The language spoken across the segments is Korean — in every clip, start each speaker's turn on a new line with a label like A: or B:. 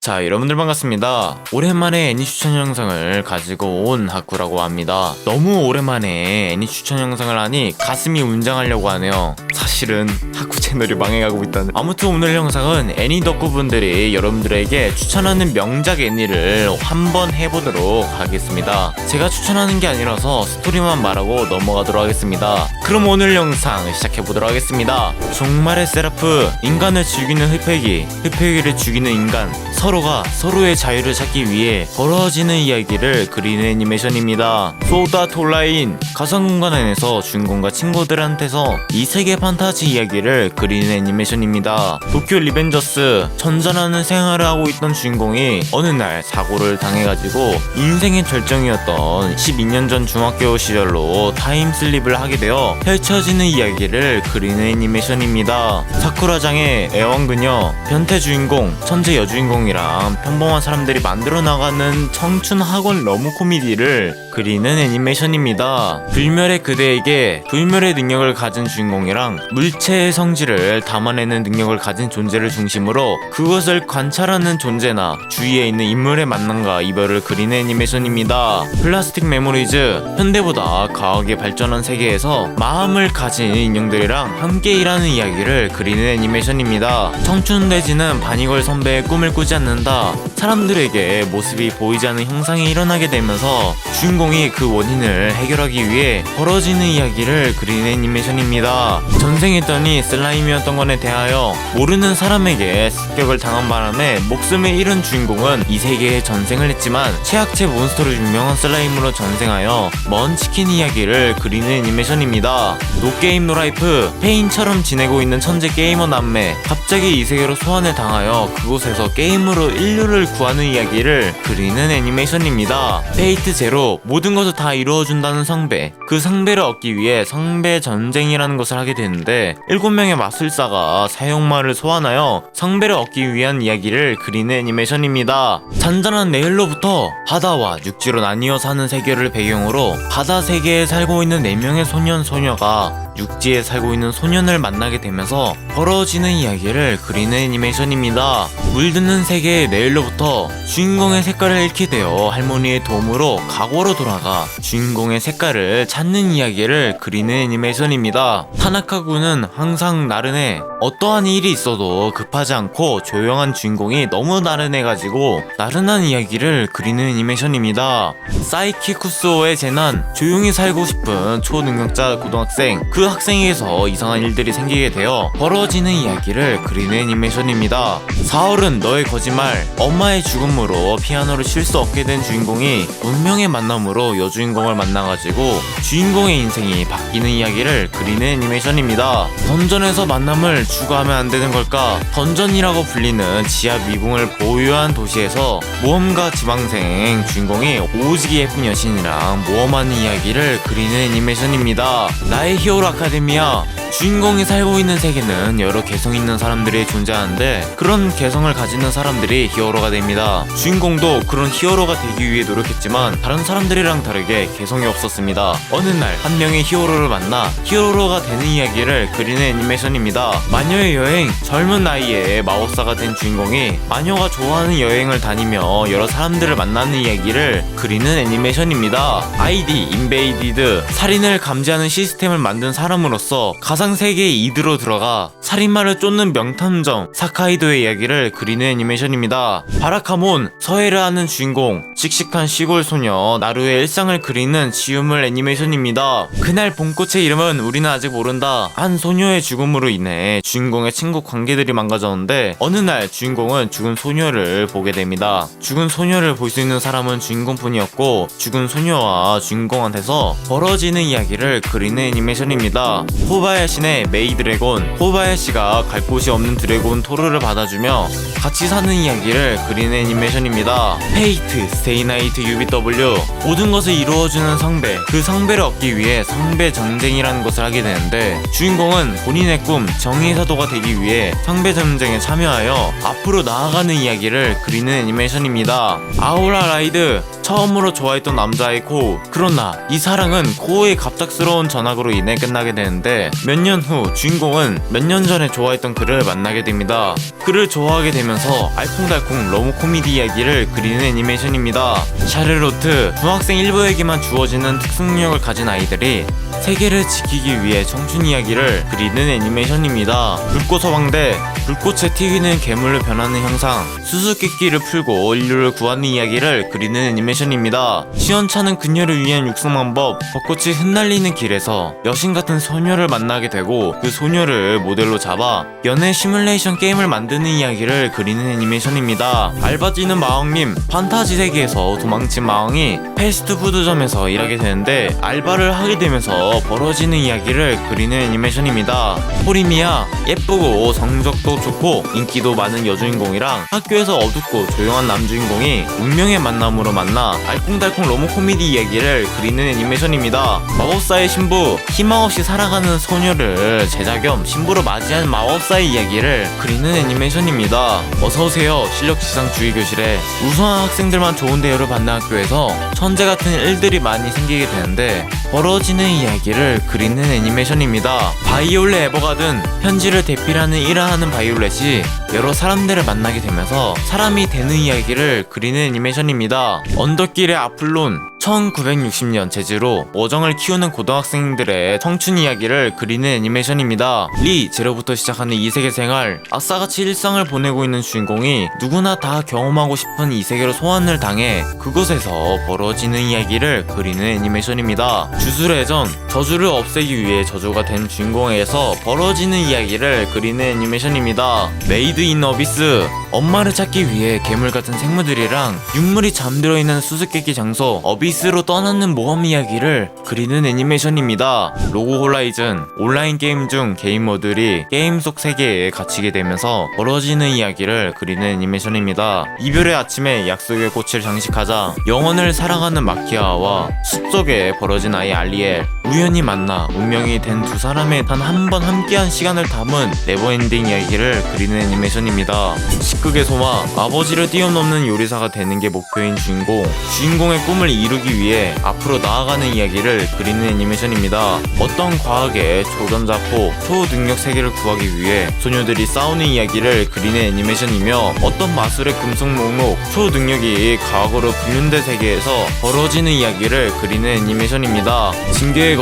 A: 자, 여러분들 반갑습니다. 오랜만에 애니 추천 영상을 가지고 온 하쿠라고 합니다. 너무 오랜만에 애니 추천 영상을 하니 가슴이 웅장하려고 하네요. 사실은 하쿠 채널이 망해가고 있다는. 아무튼 오늘 영상은 애니 덕후분들이 여러분들에게 추천하는 명작 애니를 한번 해보도록 하겠습니다. 제가 추천하는 게 아니라서 스토리만 말하고 넘어가도록 하겠습니다. 그럼 오늘 영상 시작해보도록 하겠습니다. 종말의 세라프, 인간을 죽이는 흑패기를 죽이는 인간, 서로가 서로의 자유를 찾기 위해 벌어지는 이야기를 그리는 애니메이션입니다. 소드 아트 온라인, 가상공간 안에서 주인공과 친구들한테서 이세계 판타지 이야기를 그리는 애니메이션입니다. 도쿄 리벤저스, 전전하는 생활을 하고 있던 주인공이 어느 날 사고를 당해가지고 인생의 절정이었던 12년 전 중학교 시절로 타임슬립을 하게 되어 펼쳐지는 이야기를 그리는 애니메이션입니다. 사쿠라장의 애완그녀, 변태 주인공, 천재 여주인공이랑 평범한 사람들이 만들어 나가는 청춘 학원 러브 코미디를 그리는 애니메이션입니다. 불멸의 그대에게 불멸의 능력을 가진 주인공이랑 물체의 성질을 담아내는 능력을 가진 존재를 중심으로 그것을 관찰하는 존재나 주위에 있는 인물의 만남과 이별을 그리는 애니메이션입니다. 플라스틱 메모리즈, 현대보다 과학에 발전한 세계에서 마음을 가진 인형들이랑 함께 일하는 이야기를 그리는 애니메이션입니다. 청춘돼지는 바니걸 선배의 꿈을 꾸지 않는다. 사람들에게 모습이 보이지 않는 형상이 일어나게 되면서 주인공이 그 원인을 해결하기 위해 벌어지는 이야기를 그리는 애니메이션입니다. 전생했더니 슬라임이었던 것에 대하여 모르는 사람에게 습격을 당한 바람에 목숨을 잃은 주인공은 이 세계에 전생을 했지만 최악체 몬스터로 유명한 슬라임으로 전생하여 먼 치킨 이야기를 그리는 애니메이션입니다. 노게임 노라이프, 페인처럼 지내고 있는 천재 게이머 남매, 갑자기 이 세계로 소환을 당하여 그곳에서 게임으로 인류를 구하는 이야기를 그리는 애니메이션입니다. 페이트 제로, 모든 것을 다 이루어준다는 성배, 그 성배를 얻기 위해 성배 전쟁이라는 것을 하게 되는데 7명의 마술사가 사형마를 소환하여 성배를 얻기 위한 이야기를 그리는 애니메이션입니다. 잔잔한 내일로부터 바다와 육지로 나뉘어 사는 세계를 배경으로 바다 세계에 살고 있는 4명의 소녀가 육지에 살고 있는 소년을 만나게 되면서 벌어지는 이야기를 그리는 애니메이션입니다. 물드는 세계의 내일로부터 주인공의 색깔을 잃게 되어 할머니의 도움으로 과거로 돌아가 주인공의 색깔을 찾는 이야기를 그리는 애니메이션입니다. 타나카군은 항상 나른해. 어떠한 일이 있어도 급하지 않고 조용한 주인공이 너무 나른해가지고 나른한 이야기를 그리는 애니메이션입니다. 사이키쿠스오의 재난, 조용히 살고 싶은 초능력자 고등학생, 그 학생에게서 이상한 일들이 생기게 되어 벌어지는 이야기를 그리는 애니메이션입니다. 4월은 너의 거짓말, 엄마의 죽음으로 피아노를 칠 수 없게 된 주인공이 운명의 만남으로 여주인공을 만나가지고 주인공의 인생이 바뀌는 이야기를 그리는 애니메이션입니다. 던전에서 만남을 추가하면 안 되는 걸까? 던전이라고 불리는 지하 미궁을 보유한 도시에서 모험가 지망생 주인공이 오지게 예쁜 여신이랑 모험하는 이야기를 그리는 애니메이션입니다. 나의 히어로 아카데미아, 주인공이 살고 있는 세계는 여러 개성 있는 사람들이 존재하는데 그런 개성을 가지는 사람들이 히어로가 됩니다. 주인공도 그런 히어로가 되기 위해 노력했지만 다른 사람들이랑 다르게 개성이 없었습니다. 어느 날 한 명의 히어로를 만나 히어로가 되는 이야기를 그리는 애니메이션입니다. 마녀의 여행, 젊은 나이에 마법사가 된 주인공이 마녀가 좋아하는 여행을 다니며 여러 사람들을 만나는 이야기를 그리는 애니메이션입니다. 아이디 인베이디드, 살인을 감지하는 시스템을 만든 사람으로서 가상세계의 이드로 들어가 살인마를 쫓는 명탐정 사카이도의 이야기를 그리는 애니메이션입니다. 바라카몬, 서해를 하는 주인공, 씩씩한 시골 소녀 나루의 일상을 그리는 지우물 애니메이션입니다. 그날 봄꽃의 이름은 우리는 아직 모른다. 한 소녀의 죽음으로 인해 주인공의 친구 관계들이 망가졌는데 어느 날 주인공은 죽은 소녀를 보게 됩니다. 죽은 소녀를 볼 수 있는 사람은 주인공뿐이었고 죽은 소녀와 주인공한테서 벌어지는 이야기를 그리는 애니메이션입니다. 호바야시의 메이 드래곤, 호바야시가 갈 곳이 없는 드래곤 토르를 받아주며 같이 사는 이야기를 그리는 애니메이션입니다. 페이트, 스테이나이트 UBW, 모든 것을 이루어주는 성배, 그 성배를 얻기 위해 성배 전쟁이라는 것을 하게 되는데 주인공은 본인의 꿈, 정의의 사도가 되기 위해 성배 전쟁에 참여하여 앞으로 나아가는 이야기를 그리는 애니메이션입니다. 아우라 라이드, 처음으로 좋아했던 남자의 코. 그러나 이 사랑은 코의 갑작스러운 전학으로 인해 끝나게 되는데 몇 년 후 주인공은 몇 년 전에 좋아했던 그를 만나게 됩니다. 그를 좋아하게 되면서 알콩달콩 러브 코미디 이야기를 그리는 애니메이션입니다. 샤를로트, 중학생 일부에게만 주어지는 특수능력을 가진 아이들이 세계를 지키기 위해 청춘 이야기를 그리는 애니메이션입니다. 불꽃 서방대, 불꽃에 튀기는 괴물로 변하는 형상, 수수께끼를 풀고 인류를 구하는 이야기를 그리는 애니메이션입니다. 시원찮은 그녀를 위한 육성방법, 벚꽃이 흩날리는 길에서 여신 같은 소녀를 만나게 되고 그 소녀를 모델로 잡아 연애 시뮬레이션 게임을 만드는 이야기를 그리는 애니메이션입니다. 알바지는 마왕님, 판타지 세계에서 도망친 마왕이 패스트푸드점에서 일하게 되는데 알바를 하게 되면서 벌어지는 이야기를 그리는 애니메이션입니다. 호리미야, 예쁘고 성적도 좋고 인기도 많은 여주인공이랑 학교에서 어둡고 조용한 남주인공이 운명의 만남으로 만나 알콩달콩 로맨 코미디 이야기를 그리는 애니메이션입니다. 마법사의 신부, 희망 없이 살아가는 소녀를 제자 겸 신부로 맞이한 마법사의 이야기를 그리는 애니메이션입니다. 어서오세요, 실력 지상 주의 교실에. 우수한 학생들만 좋은 대우를 받는 학교에서 천재 같은 일들이 많이 생기게 되는데 벌어지는 이야기를 그리는 애니메이션입니다. 바이올렛 에버가든, 현지를 대필하는 일하는 바이올렛이 여러 사람들을 만나게 되면서 사람이 되는 이야기를 그리는 애니메이션입니다. 언덕길의 아플론, 1960년 제주로 어정을 키우는 고등학생들의 청춘 이야기를 그리는 애니메이션입니다. 리, 제로부터 시작하는 이세계 생활, 아싸같이 일상을 보내고 있는 주인공이 누구나 다 경험하고 싶은 이세계로 소환을 당해 그곳에서 벌어지는 이야기를 그리는 애니메이션입니다. 주술의 전, 저주를 없애기 위해 저주가 된 주인공에게서 벌어지는 이야기를 그리는 애니메이션입니다. 메이드 인 어비스, 엄마를 찾기 위해 괴물 같은 생물들이랑 육물이 잠들어 있는 수수께끼 장소 어비스로 떠나는 모험 이야기를 그리는 애니메이션입니다. 로고 홀라이즌, 온라인 게임 중 게이머들이 게임 속 세계에 갇히게 되면서 벌어지는 이야기를 그리는 애니메이션입니다. 이별의 아침에 약속의 꽃을 장식하자, 영원을 사랑하는 마키아와 숲속에 벌어진 아이 알리엘, 우연히 만나 운명이 된 두 사람의 단 한 번 함께한 시간을 담은 네버엔딩 이야기를 그리는 애니메이션입니다. 식극의 소마, 아버지를 뛰어넘는 요리사가 되는 게 목표인 주인공의 꿈을 이루기 위해 앞으로 나아가는 이야기를 그리는 애니메이션입니다. 어떤 과학의 초전자포, 초능력 세계를 구하기 위해 소녀들이 싸우는 이야기를 그리는 애니메이션이며 어떤 마술의 금속 목록, 초능력이 과학으로 분류된 세계에서 벌어지는 이야기를 그리는 애니메이션입니다. 징계의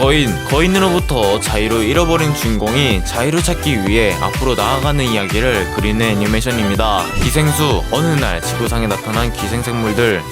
A: 거인으로부터 자유를 잃어버린 주인공이 자유를 찾기 위해 앞으로 나아가는 이야기를 그리는 애니메이션입니다. 기생수, 어느 날 지구상에 나타난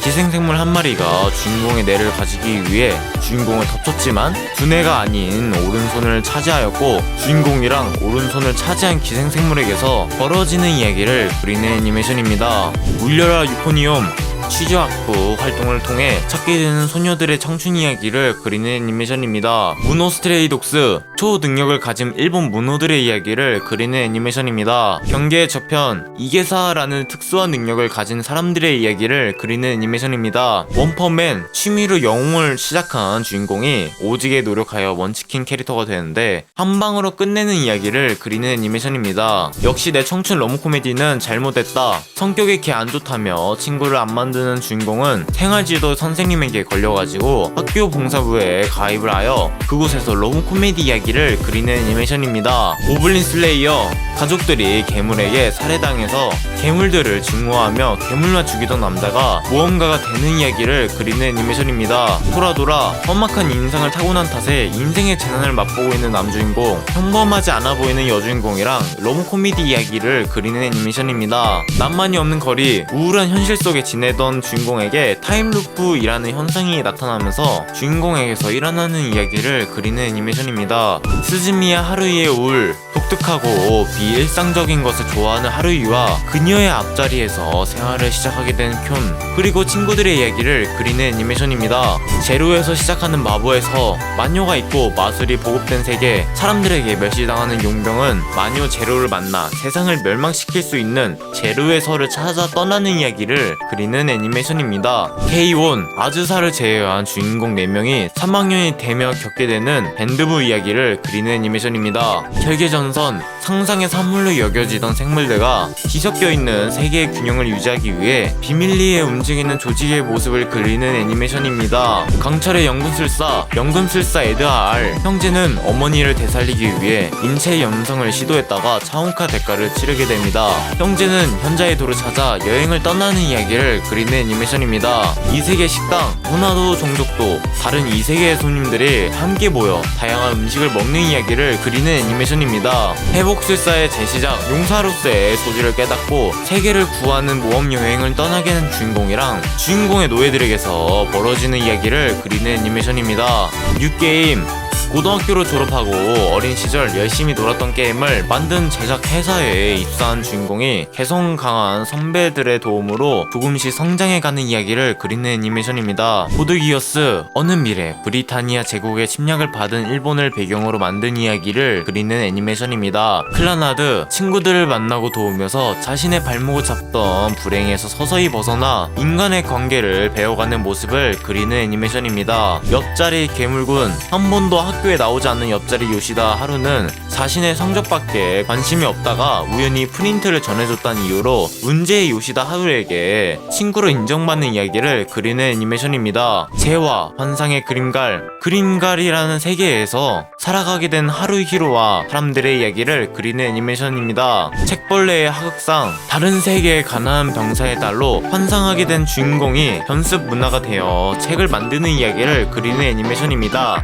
A: 기생생물 한 마리가 주인공의 뇌를 가지기 위해 주인공을 덮쳤지만 두뇌가 아닌 오른손을 차지하였고 주인공이랑 오른손을 차지한 기생생물에게서 벌어지는 이야기를 그리는 애니메이션입니다. 울려라 유포니움, 취조학부 활동을 통해 찾게 되는 소녀들의 청춘 이야기를 그리는 애니메이션입니다. 문호 스트레이독스, 초능력을 가진 일본 문호들의 이야기를 그리는 애니메이션입니다. 경계의 저편, 이계사라는 특수한 능력을 가진 사람들의 이야기를 그리는 애니메이션입니다. 원펀맨, 취미로 영웅을 시작한 주인공이 오지게 노력하여 원치킨 캐릭터가 되는데 한 방으로 끝내는 이야기를 그리는 애니메이션입니다. 역시 내 청춘 러브 코미디는 잘못됐다. 성격이 개 안 좋다며 친구를 안 만드는 주인공은 생활지도 선생님에게 걸려가지고 학교 봉사부에 가입을 하여 그곳에서 러브 코미디 이야기를 그리는 애니메이션입니다. 고블린 슬레이어, 가족들이 괴물에게 살해당해서 괴물들을 증오하며 괴물만 죽이던 남자가 모험가가 되는 이야기를 그리는 애니메이션입니다. 돌아 험악한 인생을 타고난 탓에 인생의 재난을 맛보고 있는 남주인공, 평범하지 않아 보이는 여주인공이랑 러브 코미디 이야기를 그리는 애니메이션입니다. 낭만이 없는 거리, 우울한 현실 속에 지내던 주인공에게 타임루프이라는 현상이 나타나면서 주인공에게서 일어나는 이야기를 그리는 애니메이션입니다. 스즈미야 하루이의 우울, 독특하고 비일상적인 것을 좋아하는 하루이와 그녀의 앞자리에서 생활을 시작하게 된 쿄, 그리고 친구들의 이야기를 그리는 애니메이션입니다. 제로에서 시작하는 마법에서 마녀가 있고 마술이 보급된 세계, 사람들에게 멸시당하는 용병은 마녀 제로를 만나 세상을 멸망시킬 수 있는 제로의 설을 찾아 떠나는 이야기를 그리는 애니메이션입니다. K-ON, 아즈사를 제외한 주인공 4명이 3학년이 되며 겪게 되는 밴드부 이야기를 그리는 애니메이션입니다. 혈계전선, 전부터선 상상의 산물로 여겨지던 생물들과 뒤섞여 있는 세계의 균형을 유지하기 위해 비밀리에 움직이는 조직의 모습을 그리는 애니메이션입니다. 강철의 연금술사 에드하알 형제는 어머니를 되살리기 위해 인체 염성을 시도했다가 차원카 대가를 치르게 됩니다. 형제는 현자의 도를 찾아 여행을 떠나는 이야기를 그리는 애니메이션입니다. 이세계 식당, 문화도 종족도 다른 이세계의 손님들이 함께 모여 다양한 음식을 먹는 이야기를 그리는 애니메이션입니다. 회복술사의 재시작 용사로서의 소질을 깨닫고 세계를 구하는 모험 여행을 떠나게 된 주인공이랑 주인공의 노예들에게서 벌어지는 이야기를 그리는 애니메이션입니다. 뉴게임 고등학교를 졸업하고 어린 시절 열심히 놀았던 게임을 만든 제작 회사에 입사한 주인공이 개성 강한 선배들의 도움으로 조금씩 성장해가는 이야기를 그리는 애니메이션입니다. 코드기어스 어느 미래 브리타니아 제국의 침략을 받은 일본을 배경으로 만든 이야기를 그리는 애니메이션입니다. 클라나드 친구들을 만나고 도우면서 자신의 발목을 잡던 불행에서 서서히 벗어나 인간의 관계를 배워가는 모습을 그리는 애니메이션입니다. 옆자리 괴물군 한 번도 학교에 나오지 않는 옆자리 요시다 하루는 자신의 성적밖에 관심이 없다가 우연히 프린트를 전해줬다는 이유로 문제의 요시다 하루에게 친구로 인정받는 이야기를 그리는 애니메이션입니다. 재화 환상의 그림갈이라는 세계에서 살아가게 된 하루히로와 사람들의 이야기를 그리는 애니메이션입니다. 책벌레의 하극상 다른 세계의 가난한 병사의 딸로 환상하게 된 주인공이 연습 문화가 되어 책을 만드는 이야기를 그리는 애니메이션입니다.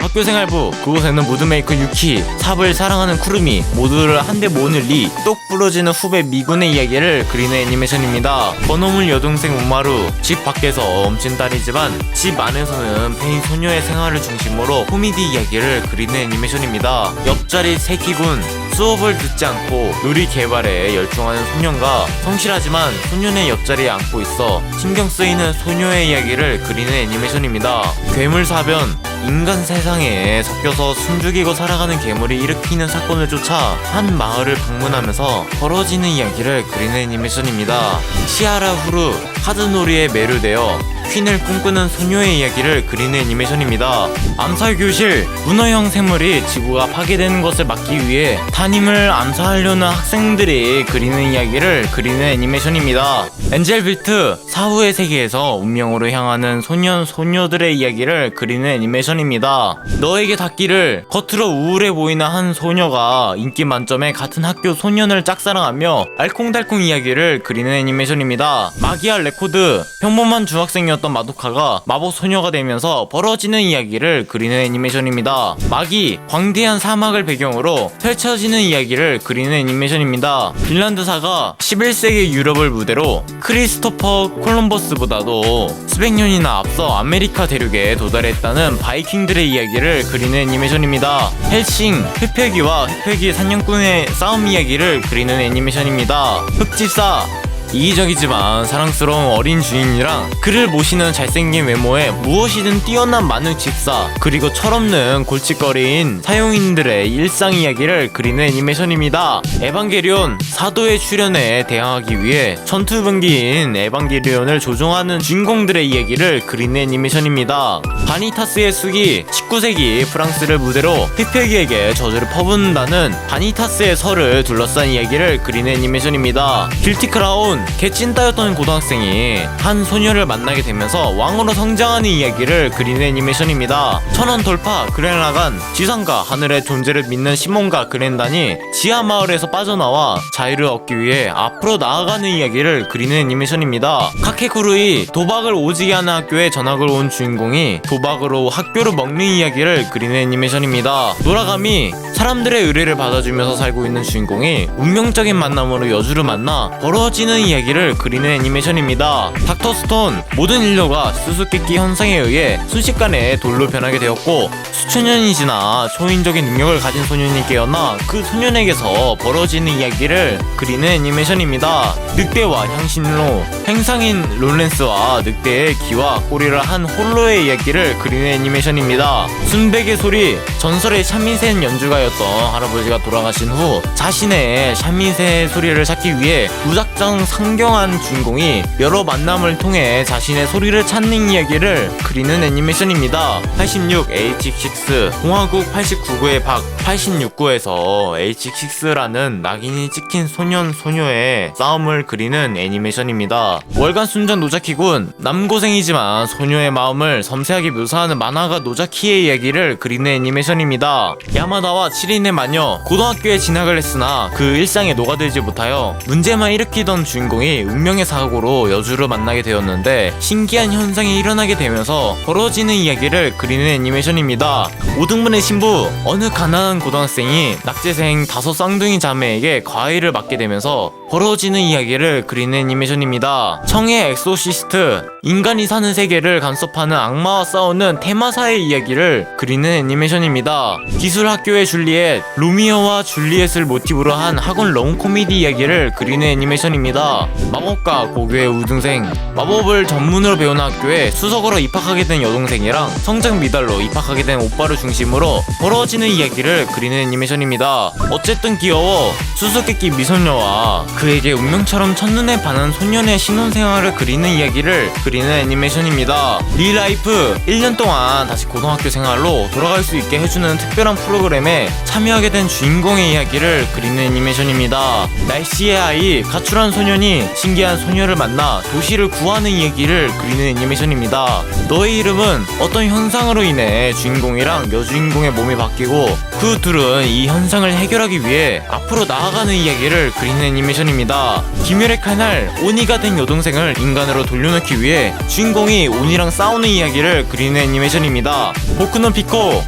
A: 학교생활부 그곳에는 무드메이커 유키, 삽을 사랑하는 쿠르미, 모두를 한데 모으는 리, 똑 부러지는 후배 미군의 이야기를 그리는 애니메이션입니다. 번호물 여동생 우마루 집 밖에서 엄친 딸이지만 집 안에서는 페인 소녀의 생활을 중심으로 코미디 이야기를 그리는 애니메이션입니다. 옆자리 세키군 수업을 듣지 않고 놀이 개발에 열중하는 소년과 성실하지만 소년의 옆자리에 앉고 있어 신경 쓰이는 소녀의 이야기를 그리는 애니메이션입니다. 괴물사변 인간 세상에 섞여서 숨죽이고 살아가는 괴물이 일으키는 사건을 쫓아 한 마을을 방문하면서 벌어지는 이야기를 그리는 애니메이션입니다. 시아라 후루 카드놀이에 매료되어 퀸을 꿈꾸는 소녀의 이야기를 그리는 애니메이션입니다. 암살교실 문어형 생물이 지구가 파괴되는 것을 막기 위해 담임을 암살하려는 학생들이 그리는 이야기를 그리는 애니메이션입니다. 엔젤빌트 사후의 세계에서 운명으로 향하는 소녀들의 이야기를 그리는 애니메이션입니다. 너에게 닿기를 겉으로 우울해 보이는 한 소녀가 인기 만점의 같은 학교 소년을 짝사랑하며 알콩달콩 이야기를 그리는 애니메이션입니다. 마기아 레코드 평범한 중학생이었던 마도카가 마법 소녀가 되면서 벌어지는 이야기를 그리는 애니메이션입니다. 마기 광대한 사막을 배경으로 펼쳐지는 이야기를 그리는 애니메이션입니다. 빈란드사가 11세기 유럽을 무대로 크리스토퍼 콜럼버스보다도 수백 년이나 앞서 아메리카 대륙에 도달했다는 바이킹들의 이야기를 그리는 애니메이션입니다. 헬싱 흑표기와 흑표기 사냥꾼의 싸움 이야기를 그리는 애니메이션입니다. 흑집사 이기적이지만 사랑스러운 어린 주인이랑 그를 모시는 잘생긴 외모에 무엇이든 뛰어난 만능 집사 그리고 철없는 골칫거리인 사용인들의 일상 이야기를 그리는 애니메이션입니다. 에반게리온 사도의 출현에 대항하기 위해 전투병기인 에반게리온을 조종하는 주인공들의 이야기를 그리는 애니메이션입니다. 바니타스의 숙이 19세기 프랑스를 무대로 흑표기에게 저주를 퍼붓는다는 바니타스의 설을 둘러싼 이야기를 그리는 애니메이션입니다. 길티 크라운 개찐따였던 고등학생이 한 소녀를 만나게 되면서 왕으로 성장하는 이야기를 그리는 애니메이션입니다. 천원 돌파 그랜라간 지상과 하늘의 존재를 믿는 시몬과 그랜단이 지하 마을에서 빠져나와 자유를 얻기 위해 앞으로 나아가는 이야기를 그리는 애니메이션입니다. 카케쿠루이 도박을 오지게 하는 학교에 전학을 온 주인공이 도박으로 학교를 먹는 이야기를 그리는 애니메이션입니다. 노라가미 사람들의 의뢰를 받아주면서 살고 있는 주인공이 운명적인 만남으로 여주를 만나 벌어지는 이야기를 그리는 애니메이션입니다. 닥터 스톤 모든 인류가 수수께끼 현상에 의해 순식간에 돌로 변하게 되었고 수천 년이 지나 초인적인 능력을 가진 소년이 깨어나 그 소년에게서 벌어지는 이야기를 그리는 애니메이션입니다. 늑대와 향신료 행상인 롤렌스와 늑대의 귀와 꼬리를 한 홀로의 이야기를 그리는 애니메이션입니다. 순백의 소리 전설의 샤미센 연주가였던 할아버지가 돌아가신 후 자신의 샤미센 소리를 찾기 위해 무작정 청경한 주인공이 여러 만남을 통해 자신의 소리를 찾는 이야기를 그리는 애니메이션입니다. 86 H6, 공화국 89구의 박, 86구에서 H6라는 낙인이 찍힌 소년 소녀의 싸움을 그리는 애니메이션입니다. 월간 순전 노자키군, 남고생이지만 소녀의 마음을 섬세하게 묘사하는 만화가 노자키의 이야기를 그리는 애니메이션입니다. 야마다와 7인의 마녀, 고등학교에 진학을 했으나 그 일상에 녹아들지 못하여 문제만 일으키던 주인공이 운명의 사고로 여주를 만나게 되었는데 신기한 현상이 일어나게 되면서 벌어지는 이야기를 그리는 애니메이션입니다. 5등분의 신부, 어느 가난한 고등학생이 낙제생 5 쌍둥이 자매에게 과외를 맡게 되면서 벌어지는 이야기를 그리는 애니메이션입니다. 청의 엑소시스트, 인간이 사는 세계를 간섭하는 악마와 싸우는 테마사의 이야기를 그리는 애니메이션입니다. 기술학교의 줄리엣, 로미오와 줄리엣을 모티브로 한 학원 롱 코미디 이야기를 그리는 애니메이션입니다. 마법과 고교의 우등생, 마법을 전문으로 배우는 학교에 수석으로 입학하게 된 여동생이랑 성적 미달로 입학하게 된 오빠를 중심으로 벌어지는 이야기를 그리는 애니메이션입니다. 어쨌든 귀여워, 수수께끼 미소녀와 그에게 운명처럼 첫눈에 반한 소년의 신혼생활을 그리는 이야기를 그리는 애니메이션입니다. 리라이프, 1년 동안 다시 고등학교 생활로 돌아갈 수 있게 해주는 특별한 프로그램에 참여하게 된 주인공의 이야기를 그리는 애니메이션입니다. 날씨의 아이, 가출한 소년이 신기한 소녀를 만나 도시를 구하는 이야기를 그리는 애니메이션입니다. 너의 이름은, 어떤 현상으로 인해 주인공이랑 여주인공의 몸이 바뀌고 그 둘은 이 현상을 해결하기 위해 앞으로 나아가는 이야기를 그리는 애니메이션입니다. 김열의 칼날, 오니가 된 여동생을 인간으로 돌려놓기 위해 주인공이 오니랑 싸우는 이야기를 그리는 애니메이션입니다. 보쿠노 피코,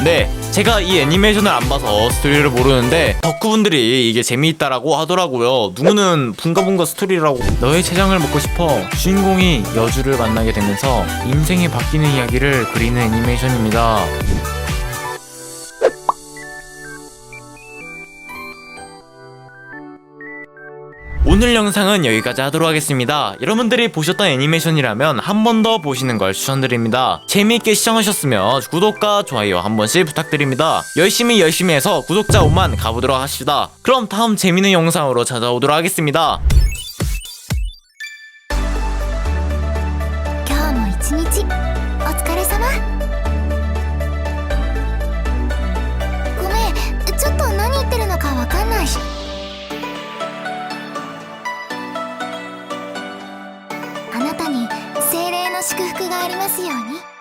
A: 네, 제가 이 애니메이션을 안 봐서 스토리를 모르는데 덕후분들이 이게 재미있다라고 하더라고요. 누구는 붕가붕가 스토리라고. 너의 췌장을 먹고 싶어, 주인공이 여주를 만나게 되면서 인생이 바뀌는 이야기를 그리는 애니메이션입니다. 오늘 영상은 여기까지 하도록 하겠습니다. 여러분들이 보셨던 애니메이션이라면 한 번 더 보시는 걸 추천드립니다. 재미있게 시청하셨으면 구독과 좋아요 한 번씩 부탁드립니다. 열심히 해서 구독자 5만 가보도록 합시다. 그럼 다음 재미있는 영상으로 찾아오도록 하겠습니다.
B: 今日も一日お疲れ様。ごめん、ちょっと何言ってるのかわかんないし。あなたに精霊の祝福がありますように。